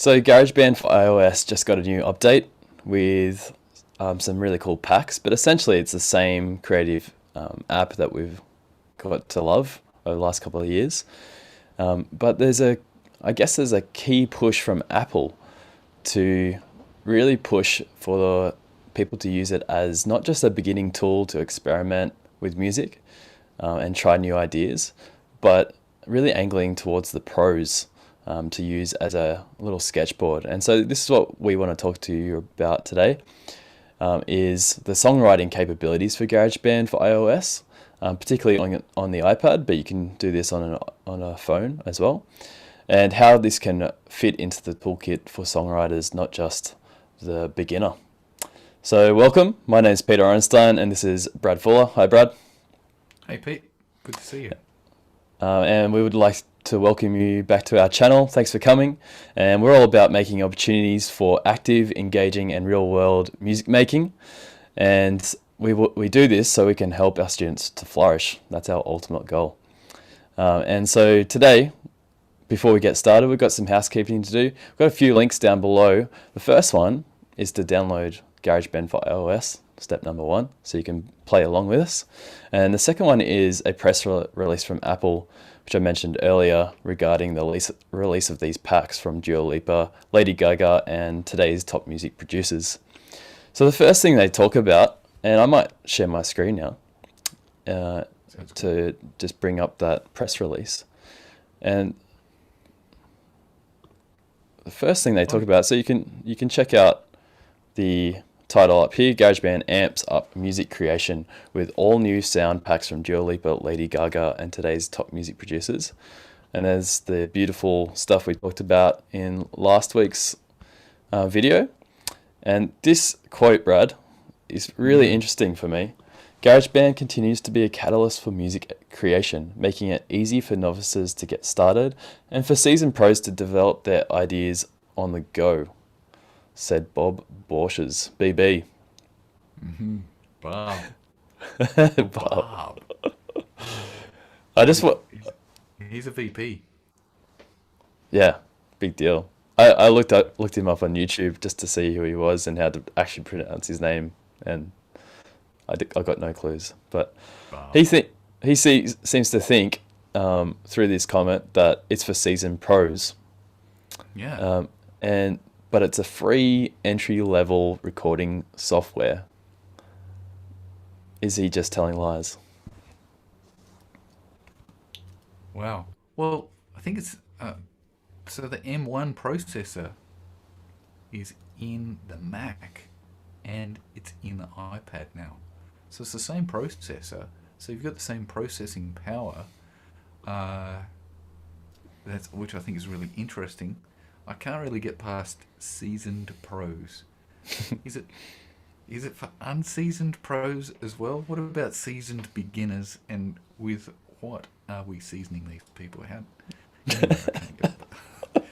So GarageBand for iOS just got a new update with some really cool packs, but essentially it's the same creative app that we've got to love over the last couple of years. But I guess there's a key push from Apple to really push for the people to use it as not just a beginning tool to experiment with music and try new ideas, but really angling towards the pros to use as a little sketchboard. And so this is what we want to talk to you about today, is the songwriting capabilities for GarageBand for iOS, particularly on the iPad, but you can do this on a phone as well, and how this can fit into the toolkit for songwriters, not just the beginner. So welcome, my name is Peter Ornstein and this is Brad Fuller. Hi Brad. Hey Pete, good to see you. And we would like to welcome you back to our channel. Thanks for coming. And we're all about making opportunities for active, engaging and real world music making. And we do this so we can help our students to flourish. That's our ultimate goal. And so today, before we get started, we've got some housekeeping to do. We've got a few links down below. The first one is to download GarageBand for iOS, step number 1, so you can play along with us. And the second one is a press release from Apple, which I mentioned earlier, regarding the release of these packs from Dua Lipa, Lady Gaga, and today's top music producers. So the first thing they talk about, and I might share my screen now to just bring up that press release. And the first thing they talk about, so you can check out the title up here: GarageBand amps up music creation with all new sound packs from Dua Lipa, Lady Gaga, and today's top music producers. And there's the beautiful stuff we talked about in last week's video. And this quote, Brad, is really interesting for me. GarageBand continues to be a catalyst for music creation, making it easy for novices to get started and for seasoned pros to develop their ideas on the go, said Bob Borsches, BB. Bob. Bob. I just want, He's a VP. yeah, big deal. I looked him up on YouTube just to see who he was and how to actually pronounce his name, and I got no clues. But Bob. seems to think through this comment that it's for seasoned pros, Yeah. but it's a free entry level recording software. Is he just telling lies? Wow. Well, I think it's so the M1 processor is in the Mac and it's in the iPad now. So it's the same processor. So you've got the same processing power, which I think is really interesting. I can't really get past seasoned pros. Is it for unseasoned pros as well? What about seasoned beginners? And with what are we seasoning these people? How? Anyway,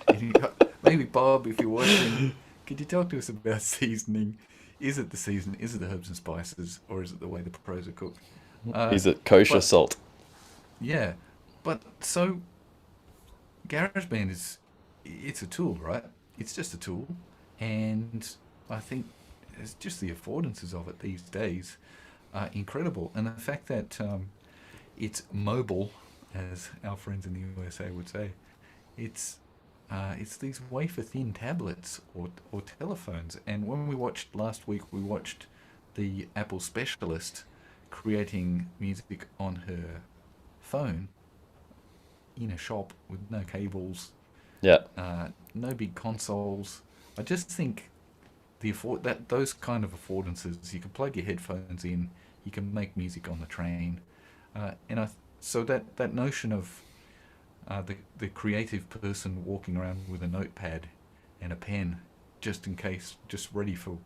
I can't go. Maybe Bob, if you're watching, could you talk to us about seasoning? Is it the season? Is it the herbs and spices, or is it the way the pros are cooked? Is it kosher But salt? yeah, but so GarageBand it's a tool, right? It's just a tool, and I think it's just the affordances of it these days are incredible, and the fact that it's mobile, as our friends in the USA would say, it's these wafer thin tablets or telephones. And when we watched last week, we watched the Apple specialist creating music on her phone in a shop with no cables, Yeah. no big consoles. I just think those kind of affordances, you can plug your headphones in, you can make music on the train, so that notion of the creative person walking around with a notepad and a pen, just in case, just ready for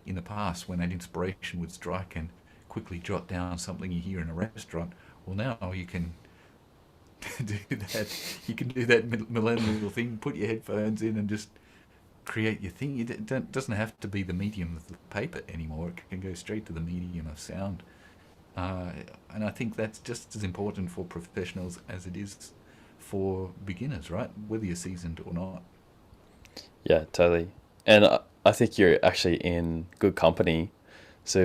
in the past when that inspiration would strike, and quickly jot down something you hear in a restaurant. Well, now you can do that. You can do that millennial thing. Put your headphones in and just create your thing. It doesn't have to be the medium of the paper anymore. It can go straight to the medium of sound. And I think that's just as important for professionals as it is for beginners, right? Whether you're seasoned or not. Yeah, totally. And I think you're actually in good company. So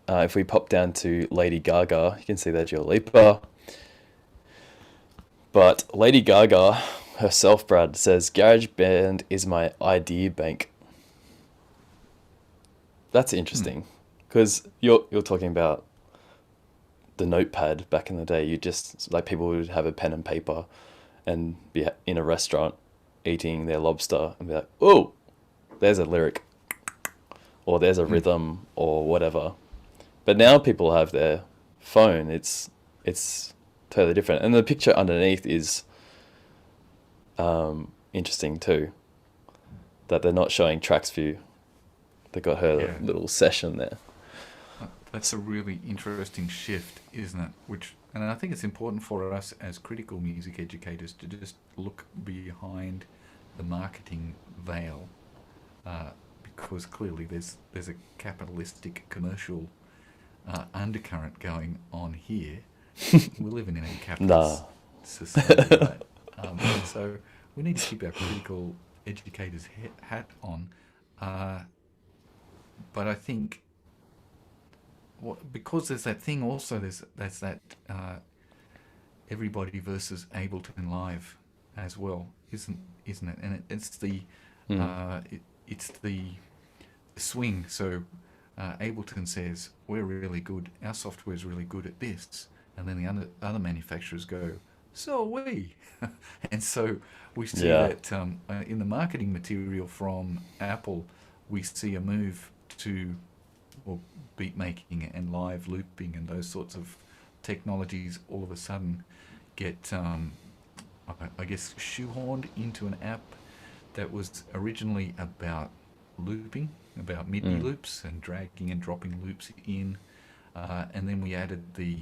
if we pop down to Lady Gaga, you can see that Dua Lipa. But Lady Gaga herself, Brad, says GarageBand is my idea bank. That's Hmm. interesting, because you're talking about the notepad back in the day. You just like people would have a pen and paper and be in a restaurant eating their lobster and be like, oh, there's a lyric or there's a Hmm. rhythm or whatever. But now people have their phone. It's totally different, and the picture underneath is interesting too. That they're not showing tracks view. They got her Yeah. little session there. That's a really interesting shift, isn't it? Which, and I think it's important for us as critical music educators to just look behind the marketing veil, uh, because clearly there's a capitalistic commercial undercurrent going on here. We're living in a Nah. capitalist society, right? And so we need to keep our critical educators' hat on. Uh, but I think because there's that thing also, there's that everybody versus Ableton Live as well, isn't it? And it's the Mm. it's the swing. So Ableton says we're really good, our software is really good at this, and then the other manufacturers go, so are we. And so we see Yeah. that in the marketing material from Apple, we see a move to, well, beat making and live looping and those sorts of technologies all of a sudden get, I guess, shoehorned into an app that was originally about looping, about MIDI Mm. loops and dragging and dropping loops in. And then we added the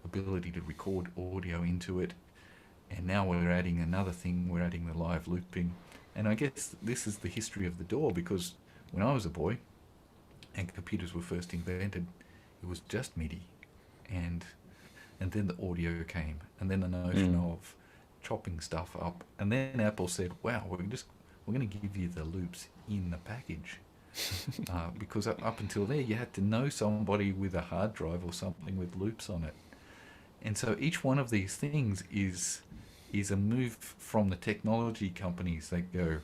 ability to record audio into it. And now we're adding another thing, we're adding the live looping. And I guess this is the history of the DAW, because when I was a boy and computers were first invented, it was just MIDI. And and then the audio came, and then the notion Mm. of chopping stuff up, and then Apple said, "Wow, we're going to give you the loops in the package." Because up until there, you had to know somebody with a hard drive or something with loops on it, and so each one of these things is a move from the technology companies that go,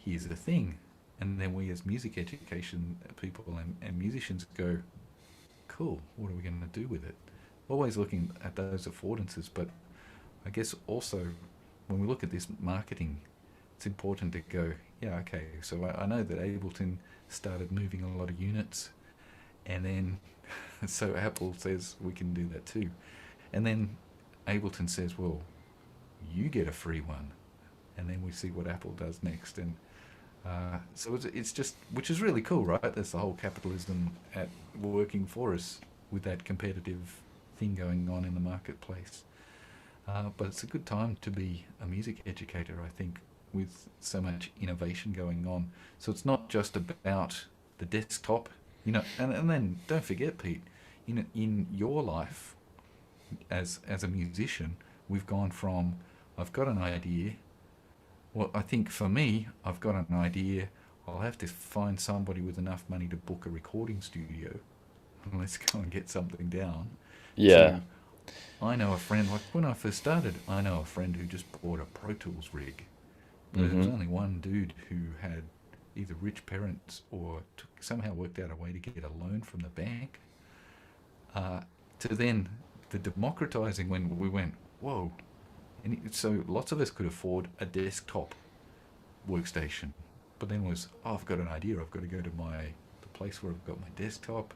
"Here's the thing," and then we as music education people and musicians go, "Cool, what are we going to do with it?" Always looking at those affordances, but I guess also when we look at this marketing, it's important to go, yeah, okay, so I know that Ableton started moving a lot of units, and then so Apple says we can do that too. And then Ableton says, well, you get a free one. And then we see what Apple does next. And so it's just, which is really cool, right? That's the whole capitalism at working for us with that competitive thing going on in the marketplace. But it's a good time to be a music educator, I think, with so much innovation going on. So it's not just about the desktop, and then don't forget, Pete, in your life as a musician, we've gone from I've got an idea. Well, I think for me, I've got an idea. I'll have to find somebody with enough money to book a recording studio, and let's go and get something down. Yeah. To I know a friend, like when I first started, I know a friend who just bought a Pro Tools rig. But there was Mm-hmm. only one dude who had either rich parents or somehow worked out a way to get a loan from the bank. Uh, to then the democratizing when we went, whoa. So lots of us could afford a desktop workstation. But then was, oh, I've got an idea. I've got to go to the place where I've got my desktop.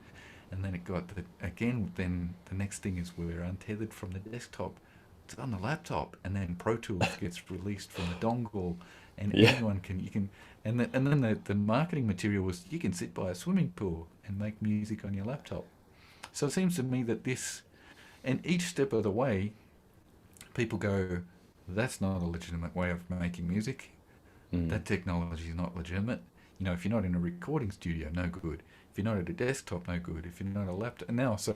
And then it got again. Then the next thing is we're untethered from the desktop. It's on the laptop, and then Pro Tools gets released from the dongle, and Yeah. anyone can. And then the marketing material was you can sit by a swimming pool and make music on your laptop. So it seems to me that this, and each step of the way, people go, that's not a legitimate way of making music. Mm. That technology is not legitimate. If you're not in a recording studio, no good. If you're not at a desktop, no good. If you're not a laptop, and now so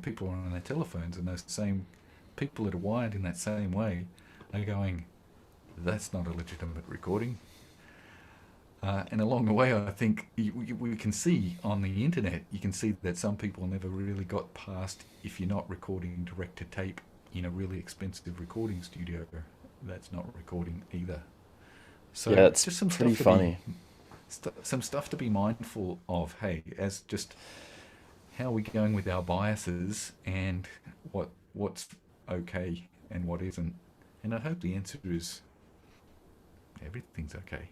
people are on their telephones, and those same people that are wired in that same way are going, that's not a legitimate recording. And along the way, I think we can see on the internet, you can see that some people never really got past, if you're not recording direct to tape in a really expensive recording studio, that's not recording either. So Yeah, it's just some pretty stuff to be funny. some stuff to be mindful of. Hey, as just how are we going with our biases and what's okay and what isn't. And I hope the answer is everything's okay.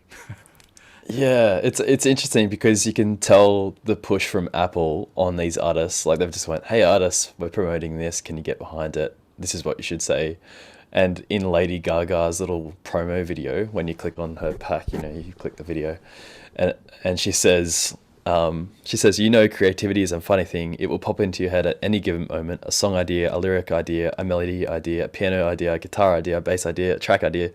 Yeah, it's interesting because you can tell the push from Apple on these artists. Like they've just went, "Hey artists, we're promoting this. Can you get behind it? This is what you should say." And in Lady Gaga's little promo video, when you click on her pack, you click the video, and she says, creativity is a funny thing. It will pop into your head at any given moment. A song idea, a lyric idea, a melody idea, a piano idea, a guitar idea, a bass idea, a track idea.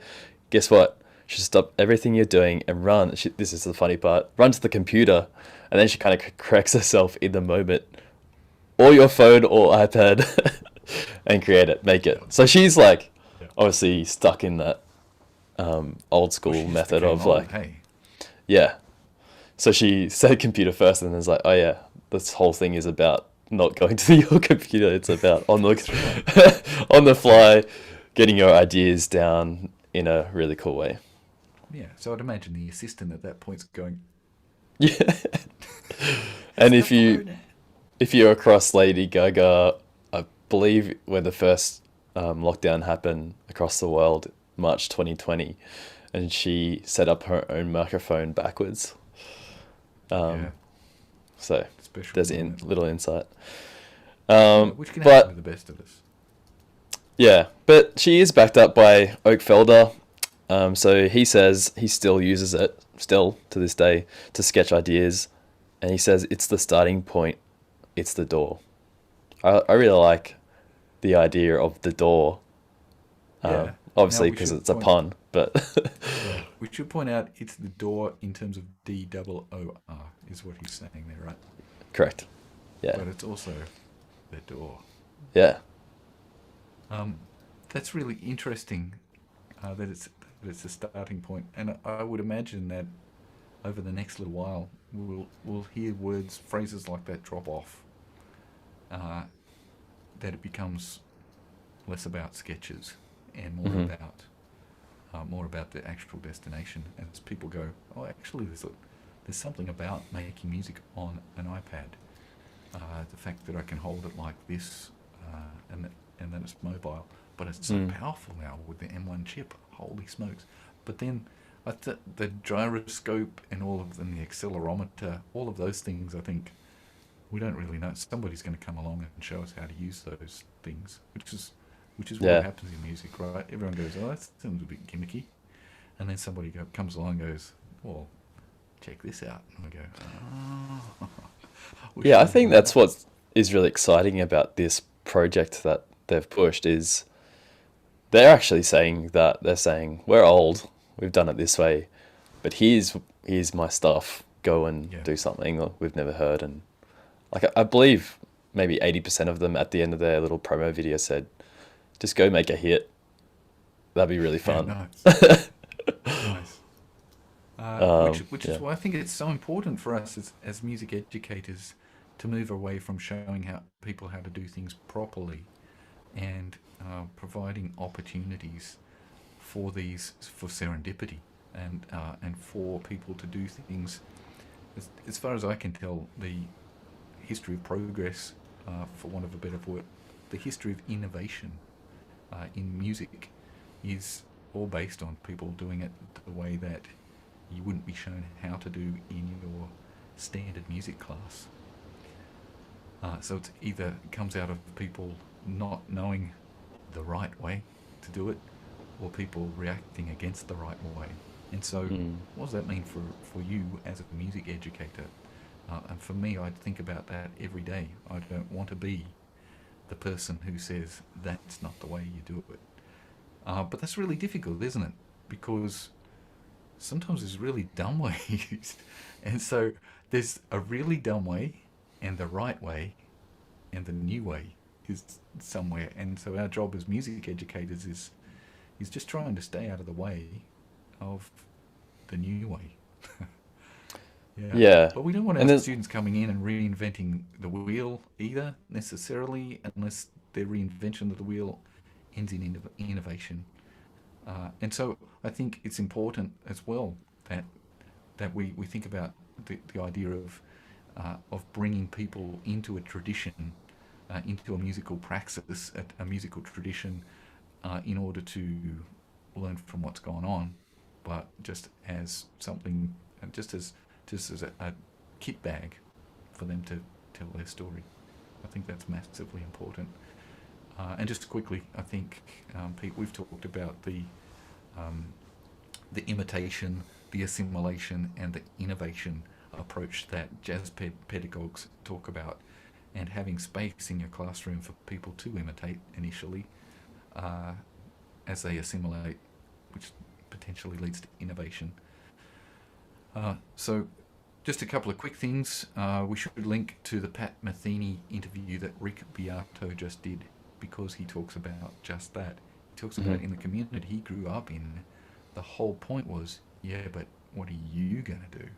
Guess what? You should stop everything you're doing and run. This is the funny part. Run to the computer, and then she kind of corrects herself in the moment, or your phone or iPad, and create it, make it. So she's like, Yeah. obviously stuck in that old Well, school she just method became of old. like, Hey, yeah. So she said computer first, and then it's like, oh yeah, this whole thing is about not going to your computer. It's about on that's right. the on the fly, getting your ideas down in a really cool way. Yeah. So I'd imagine the assistant at that point's going, Yeah. "How's And that phone?" if you're across Lady Gaga, I believe when the first lockdown happened across the world, March 2020, and she set up her own microphone backwards. Yeah. So Special there's moment. little insight. Yeah, which can happen But to the best of us. yeah, but she is backed up by Oak Felder. So he says he still uses it, still to this day, to sketch ideas. And he says it's the starting point, it's the door. I really like the idea of the door, Yeah. Now obviously we because should it's a point. pun, but Yeah, we should point out it's the door in terms of DOOR is what he's saying there, right? correct. Yeah, But it's also the door. yeah, Um, that's really interesting. That it's a starting point, and I would imagine that over the next little while we'll hear words, phrases like that drop off. Uh, that it becomes less about sketches and hmm more about the actual destination. As people go, oh, actually, there's something about making music on an iPad. The fact that I can hold it like this, and then it's mobile, but it's so mm, powerful now with the M1 chip. Holy smokes! But then the gyroscope and all of them, the accelerometer, all of those things, I think we don't really know. Somebody's going to come along and show us how to use those things, which is what yeah, happens in music, right? Everyone goes, "Oh, that sounds a bit gimmicky," and then somebody comes along and goes, "Well, check this out," and we go, "Oh, we yeah. should I have think done that's that." what is really exciting about this project that they've pushed is they're actually saying that they're saying we're old, we've done it this way, but here's my stuff. Go and Yeah, do something that we've never heard. And like I believe maybe 80% of them at the end of their little promo video said, just go make a hit. That'd be really yeah, fun. nice, nice. Which is Yeah. why I think it's so important for us as music educators to move away from showing how people how to do things properly and providing opportunities for serendipity and for people to do things. As far as I can tell, the history of progress, for want of a better word, the history of innovation in music is all based on people doing it the way that you wouldn't be shown how to do in your standard music class. So it's either it comes out of people not knowing the right way to do it, or people reacting against the right way. And so, Mm. what does that mean for you as a music educator? And for me, I think about that every day. I don't want to be the person who says that's not the way you do it. But that's really difficult, isn't it? Because sometimes there's really dumb ways. And so there's a really dumb way and the right way and the new way is somewhere. And so our job as music educators is just trying to stay out of the way of the new way. Yeah. Yeah. But we don't want our And then, students coming in and reinventing the wheel either, necessarily, unless their reinvention of the wheel ends in innovation. And so I think it's important as well that we think about the idea of bringing people into a tradition, into a musical praxis, a musical tradition, in order to learn from what's gone on, but just as something, just as a kit bag for them to tell their story. I think that's massively important. And just quickly, I think, Pete, we've talked about um, the imitation, the assimilation, and the innovation approach that jazz pedagogues talk about, and having space in your classroom for people to imitate initially, uh, as they assimilate, which potentially leads to innovation. So, just a couple of quick things. We should link to the Pat Metheny interview that Rick Beato just did, because he talks about just that. He talks mhm. about in the community he grew up in, the whole point was, yeah, but what are you going to do?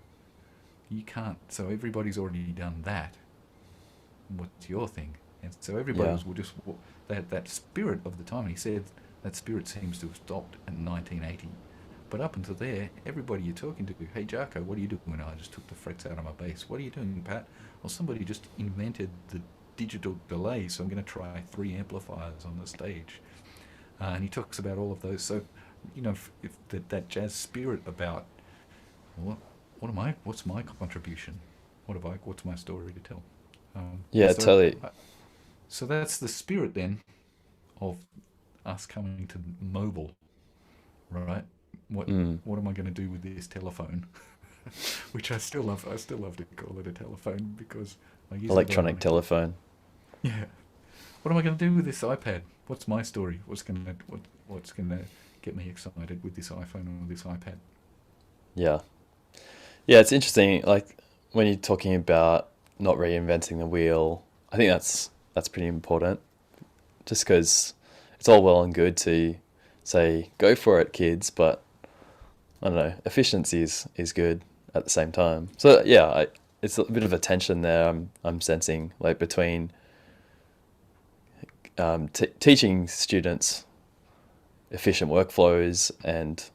You can't. So everybody's already done that. What's your thing? And so everybody Yeah. was just that spirit of the time. And he said that spirit seems to have stopped in 1980. But up until there, everybody you're talking to, hey Jarko, what are you doing? I just took the frets out of my bass. What are you doing, Pat? Well, somebody just invented the digital delay, so I'm going to try 3 amplifiers on the stage. And he talks about all of those. So, if that jazz spirit about what what's my contribution? What's my story to tell? Yeah, So, totally. so that's the spirit then of us coming to mobile, right? What Mm. what am I going to do with this telephone? Which I still love. I still love to call it a telephone because I use it Electronic ironically. telephone. Yeah. What am I going to do with this iPad? What's my story? What's gonna get me excited with this iPhone or this iPad? Yeah. Yeah, it's interesting. Like when you're talking about not reinventing the wheel, I think that's pretty important. Just because it's all well and good to say go for it, kids, but I don't know, efficiency is good at the same time. So yeah, it's a bit of a tension there. I'm sensing like between teaching students efficient workflows and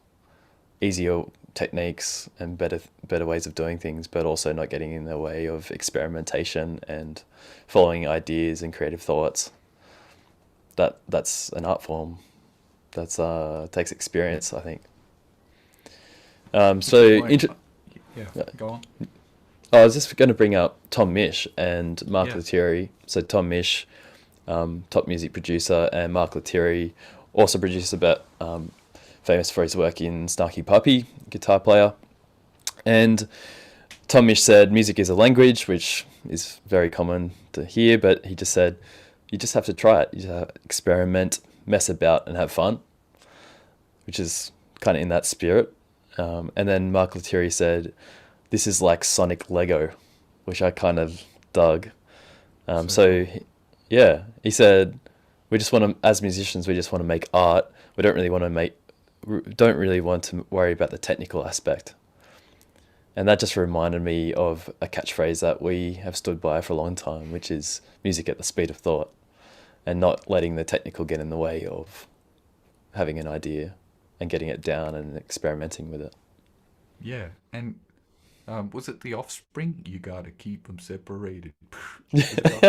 easier techniques and better ways of doing things, but also not getting in the way of experimentation and following ideas and creative thoughts. That's an art form that's takes experience, I think. Which is why, yeah, Uh, go on. I was just going to bring up Tom Misch and Mark Yeah. Lettieri. So Tom Misch, top music producer, and Mark Lettieri, also producer, but famous for his work in Snarky Puppy, guitar player. And Tom Misch said music is a language, which is very common to hear, but he just said you just have to try it. You just have to experiment, mess about, and have fun, which is kind of in that spirit. And then Mark Lettieri said, this is like Sonic Lego, which I kind of dug. So So, cool. yeah, he said, we just want to, as musicians, we just want to make art. We don't really want to worry about the technical aspect. And that just reminded me of a catchphrase that we have stood by for a long time, which is music at the speed of thought, and not letting the technical get in the way of having an idea and getting it down and experimenting with it. Yeah. And was it the Offspring? You gotta keep them separated. Was it the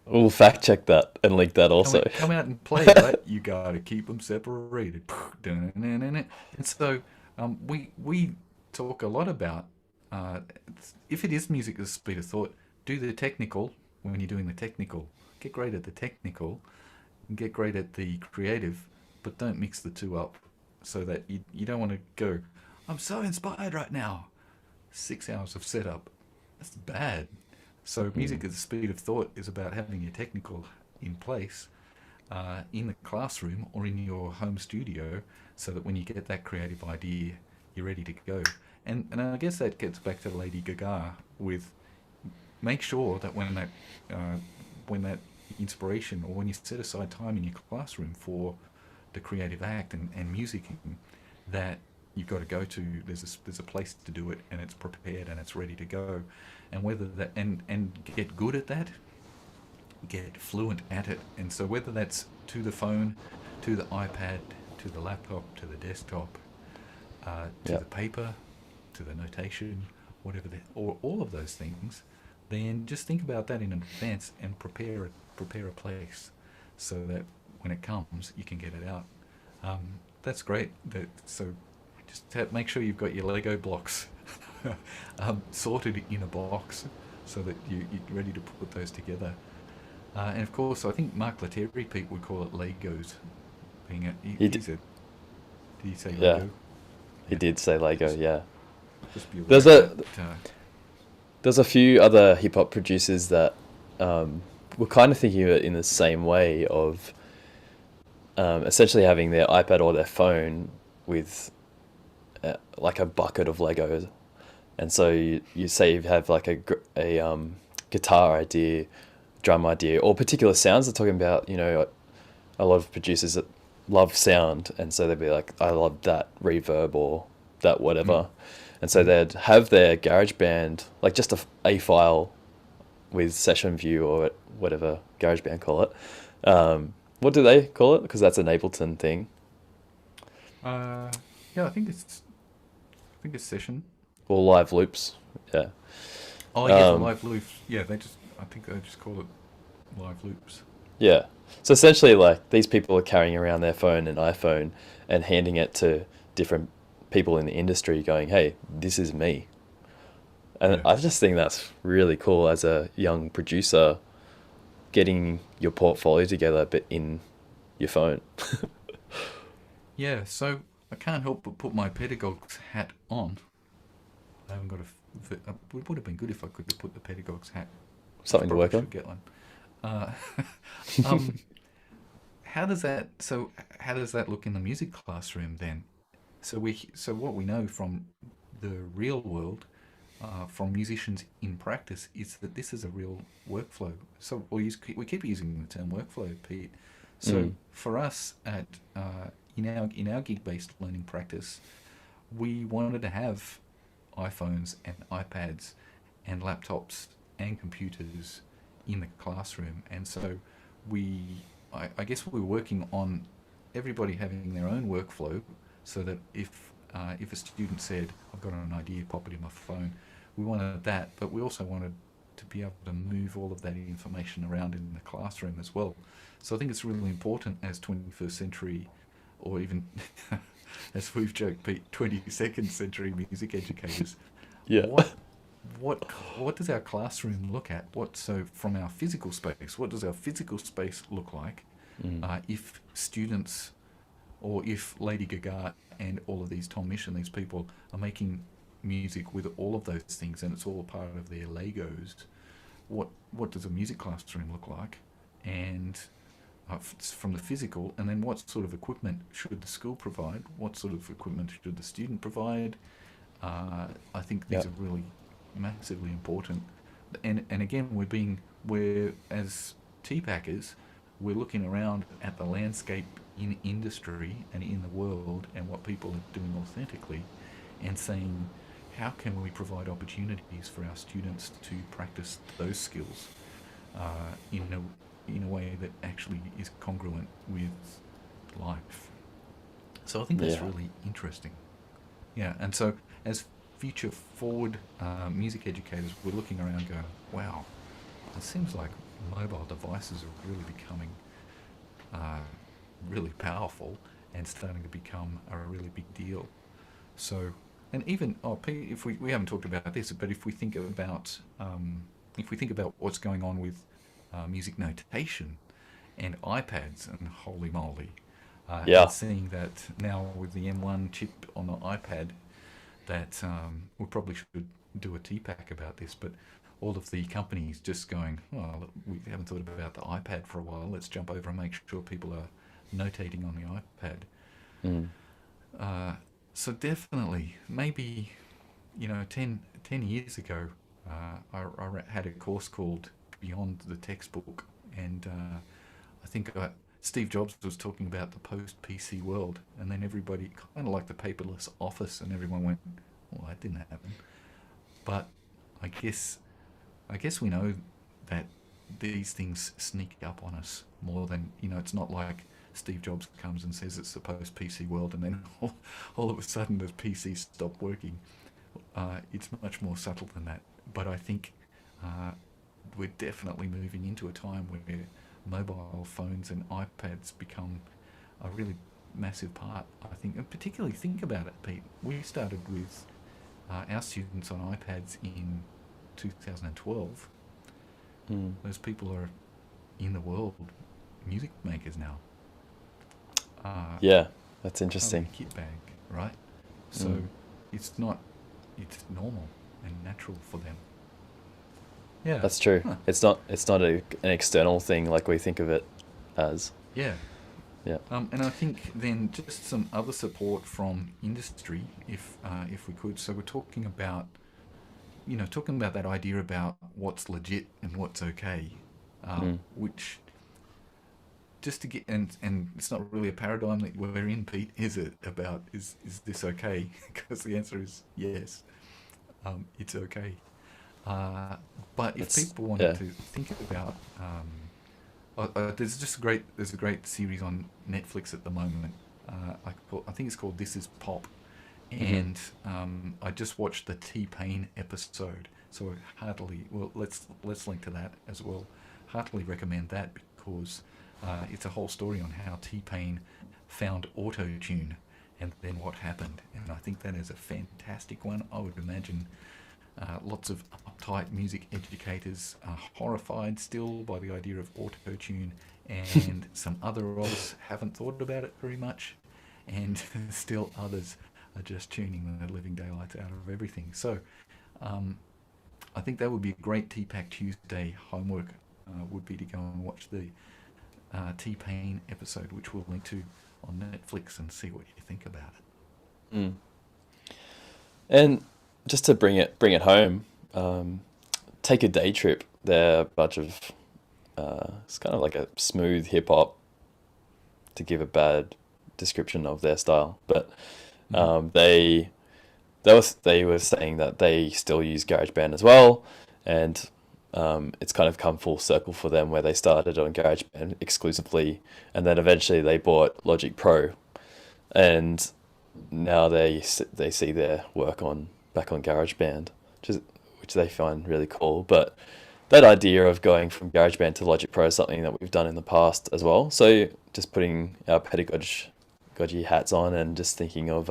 We'll fact check that and link that also. come out and play, right? You gotta keep them separated. And so we talk a lot about, uh, if it is music at the speed of thought, do the technical when you're doing the technical. Get great at the technical and get great at the creative, but don't mix the two up so that you don't want to go, I'm so inspired right now. 6 hours of setup. That's bad. So Mm. music at the speed of thought is about having your technical in place, in the classroom or in your home studio, so that when you get that creative idea, you're ready to go. And I guess that gets back to Lady Gaga with, make sure that uh, when that inspiration, or when you set aside time in your classroom for the creative act and music, that you've got to go to. There's a place to do it, and it's prepared and it's ready to go, and whether that and get good at that, get fluent at it, and so whether that's to the phone, to the iPad, to the laptop, to the desktop, to Yeah. the paper, to the notation, whatever, or all of those things, then just think about that in advance and prepare a place so that when it comes, you can get it out. Um, that's great. So just make sure you've got your Lego blocks sorted in a box so that you're ready to put those together. And of course, I think Mark Lettieri, Pete, would call it Legos. Being a, He he's d- a, did he say yeah, Lego? he Yeah. did say Lego. Just Yeah. just be aware There's of that. a there's a few other hip hop producers that were kind of thinking of it in the same way of essentially having their iPad or their phone with like a bucket of Legos. And so you say you have like a guitar idea, drum idea, or particular sounds. They're talking about, a lot of producers that love sound, and so they'd be like, I love that reverb or that Mm, whatever. And so mm. they'd have their GarageBand, like just a file with session view or whatever GarageBand call it. What do they call it? Because that's an Ableton thing. Uh, yeah, I think it's session. Or live loops. Yeah. Oh yeah, the Um, live loops. Yeah, I think they just call it live loops. Yeah. So essentially, like these people are carrying around their phone and iPhone and handing it to different people in the industry, going, "Hey, this is me." And Yeah. I just think that's really cool as a young producer, getting your portfolio together, but in your phone. Yeah, so I can't help but put my pedagog's hat on. I haven't got it would have been good if I could have put the pedagog's hat. Something to Probably work on. should get one. Uh, um, how does that look in the music classroom then? So what we know from the real world, from musicians in practice, is that this is a real workflow. So we keep using the term workflow, Pete. So Mm. for us at in our gig-based learning practice, we wanted to have iPhones and iPads and laptops and computers in the classroom, and so we, I guess we were working on everybody having their own workflow, so that if a student said, "I've got an idea, pop it in my phone," we wanted that, but we also wanted to be able to move all of that information around in the classroom as well. So I think it's really important as 21st century, or even as we've joked, Pete, 22nd century music educators, Yeah. what what what does our classroom look at? So from our physical space, what does our physical space look like Mm. if students, or if Lady Gaga and all of these Tom Misch and these people are making music with all of those things, and it's all part of their Legos? What does a music classroom look like? And from the physical, and then what sort of equipment should the school provide? What sort of equipment should the student provide? I think Yeah. these are really massively important. And again, we're as tea packers, we're looking around at the landscape in industry and in the world and what people are doing authentically, and saying, how can we provide opportunities for our students to practice those skills in a way that actually is congruent with life. So I think that's Yeah. really interesting. Yeah, and so as future forward music educators, we're looking around going, wow, it seems like mobile devices are really becoming uh, really powerful and starting to become a really big deal. So, and even if we haven't talked about this, but if we think about what's going on with music notation and iPads, and holy moly, and Yeah. seeing that now with the M1 chip on the iPad, that we probably should do a TPAC about this, but all of the companies just going, oh, we haven't thought about the iPad for a while, let's jump over and make sure people are notating on the iPad. Mm. Uh, so definitely, maybe, 10 years ago, I had a course called Beyond the Textbook, and I think Steve Jobs was talking about the post-PC world, and then everybody, kind of like the paperless office, and everyone went, "Well, that didn't happen." But I guess, I guess we know that these things sneak up on us more than, it's not like Steve Jobs comes and says it's the post-PC world, and then all of a sudden the PCs stop working. It's much more subtle than that. But I think we're definitely moving into a time where mobile phones and iPads become a really massive part, I think. And particularly, think about it, Pete. We started with our students on iPads in 2012. Mm. Those people are in the world music makers now. Yeah, that's Kind of interesting. a kit bag, right? So Mm. it's not, it's normal and natural for them. Yeah. That's true. Huh. It's not an external thing like we think of it as. Yeah. Yeah. And I think then just some other support from industry, if we could. So we're talking about, talking about that idea about what's legit and what's okay, Mm. which just to get and it's not really a paradigm that we're in, Pete, is it? About is this okay? Because the answer is yes, it's okay. Uh, but if It's people wanted yeah. to think about, there's a great series on Netflix at the moment. I think it's called This Is Pop, Hmm. and I just watched the T-Pain episode. So heartily, well, let's link to that as well. Heartily recommend that because it's a whole story on how T-Pain found auto-tune and then what happened. And I think that is a fantastic one. I would imagine lots of uptight music educators are horrified still by the idea of auto-tune, and some other of us haven't thought about it very much, and still others are just tuning the living daylights out of everything. So I think that would be a great TPAC Tuesday homework, would be to go and watch the T-Pain episode, which we'll link to on Netflix, and see what you think about it. Mm. And just to bring it home, take a day trip. They're a bunch of it's kind of like a smooth hip hop, to give a bad description of their style, but Mm. they they were saying that they still use GarageBand as well, and it's kind of come full circle for them where they started on GarageBand exclusively, and then eventually they bought Logic Pro, and now they see their work on back on GarageBand, which they find really cool. But that idea of going from GarageBand to Logic Pro is something that we've done in the past as well. So just putting our pedagogy hats on and just thinking of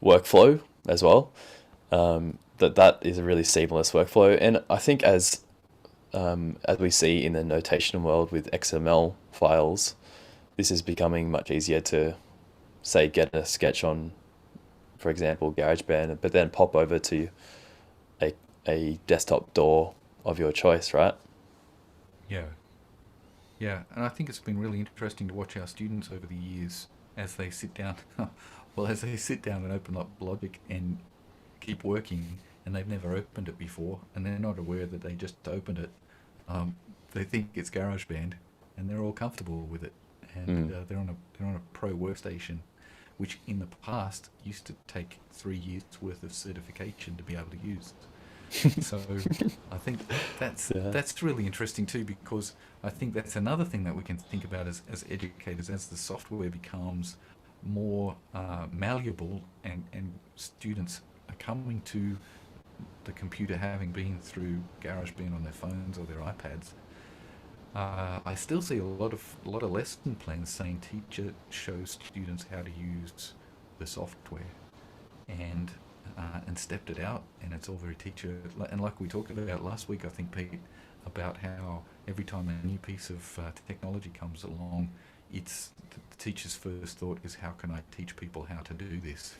workflow as well. That is a really seamless workflow, and I think as we see in the notation world with XML files, this is becoming much easier to say get a sketch on, for example, GarageBand, but then pop over to a desktop DAW of your choice, right? Yeah. Yeah, and I think it's been really interesting to watch our students over the years as they sit down. Well, as they sit down and open up Logic and keep working, and they've never opened it before, and they're not aware that they just opened it. They think it's GarageBand, and they're all comfortable with it, and Mm. they're on a pro workstation, which in the past used to take 3 years worth of certification to be able to use. So I think Yeah. that's really interesting too, because I think that's another thing that we can think about as educators, as the software becomes more malleable, and students are coming to the computer having been through GarageBand on their phones or their iPads. I still see a lot of lesson plans saying teacher shows students how to use the software, and stepped it out, and it's all very teacher. And like we talked about last week, I think, Pete, about how every time a new piece of technology comes along, it's the teacher's first thought is, how can I teach people how to do this?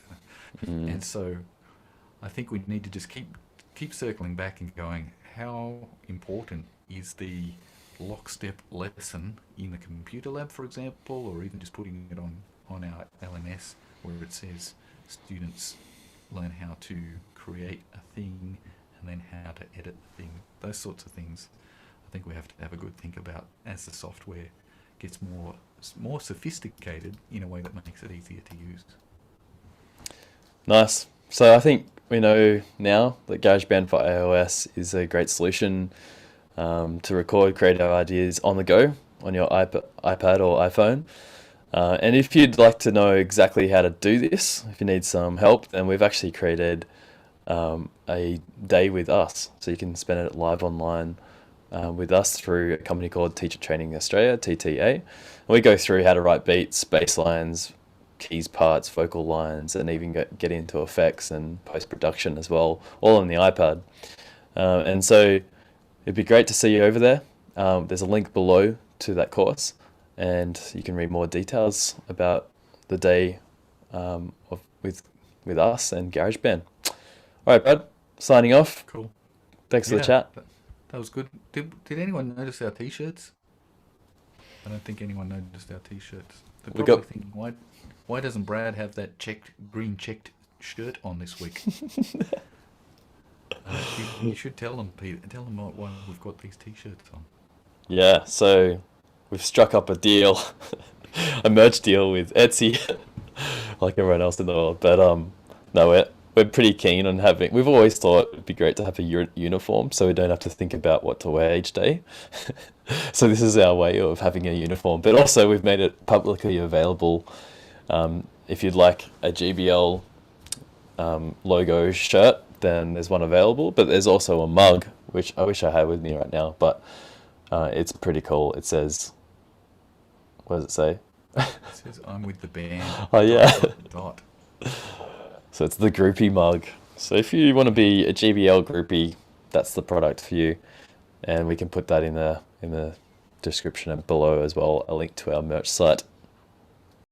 Mm. And so I think we need to just keep circling back and going, how important is the lockstep lesson in the computer lab, for example, or even just putting it on our LMS, where it says students learn how to create a thing and then how to edit the thing. Those sorts of things I think we have to have a good think about as the software gets more sophisticated in a way that makes it easier to use. Nice. So I think we know now that GarageBand for iOS is a great solution to record creative ideas on the go on your iPad or iPhone. And if you'd like to know exactly how to do this, if you need some help, then we've actually created a day with us. So you can spend it live online with us through a company called Teacher Training Australia, TTA. And we go through how to write beats, bass lines, keys, parts, vocal lines, and even get into effects and post-production as well, all on the iPad. And so it'd be great to see you over there. There's a link below to that course, and you can read more details about the day with us and GarageBand. All right, Brad, signing off. Cool. Thanks for the Yeah, chat. that was good. Did anyone notice our t-shirts? I don't think anyone noticed our t-shirts. They're We probably got- thinking, why doesn't Brad have that green checked shirt on this week? You should tell them, Peter. Tell them why we've got these t-shirts on. Yeah, so we've struck up a deal, a merch deal with Etsy, like everyone else in the world. But no, we're pretty keen on having. We've always thought it'd be great to have a uniform, so we don't have to think about what to wear each day. So this is our way of having a uniform. But also we've made it publicly available. If you'd like a GBL logo shirt, then there's one available. But there's also a mug, which I wish I had with me right now, but it's pretty cool. It says, what does it say? It says, "I'm with the band." Oh yeah. Dot. So it's the groupie mug. So if you want to be a GBL groupie, that's the product for you. And we can put that in the description and below as well, a link to our merch site.